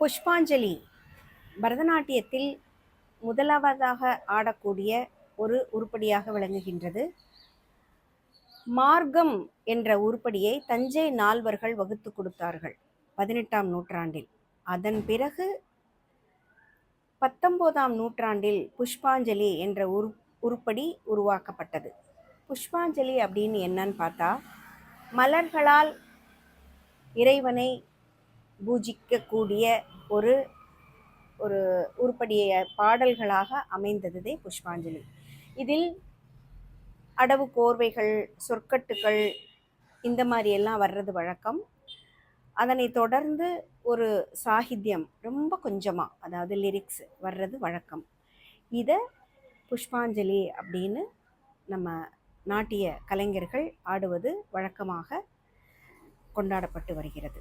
புஷ்பாஞ்சலி பரதநாட்டியத்தில் முதலாவதாக ஆடக்கூடிய ஒரு உருப்படியாக விளங்குகின்றது. மார்க்கம் என்ற உருப்படியை தஞ்சை நால்வர்கள் வகுத்து கொடுத்தார்கள் 18ஆம் நூற்றாண்டில். அதன் பிறகு 19ஆம் நூற்றாண்டில் புஷ்பாஞ்சலி என்ற உருப்படி உருவாக்கப்பட்டது. புஷ்பாஞ்சலி அப்படின்னு என்னன்னு பார்த்தா, மலர்களால் இறைவனை பூஜிக்கக்கூடிய ஒரு ஒரு உருப்படிய பாடல்களாக அமைந்ததே புஷ்பாஞ்சலி. இதில் அடவு கோர்வைகள், சொற்கட்டுகள் இந்த மாதிரியெல்லாம் வர்றது வழக்கம். அதனை தொடர்ந்து ஒரு சாகித்யம் ரொம்ப கொஞ்சமாக, அதாவது லிரிக்ஸ் வர்றது வழக்கம். இதை புஷ்பாஞ்சலி அப்படின்னு நம்ம நாட்டிய கலைஞர்கள் ஆடுவது வழக்கமாக கொண்டாடப்பட்டு வருகிறது.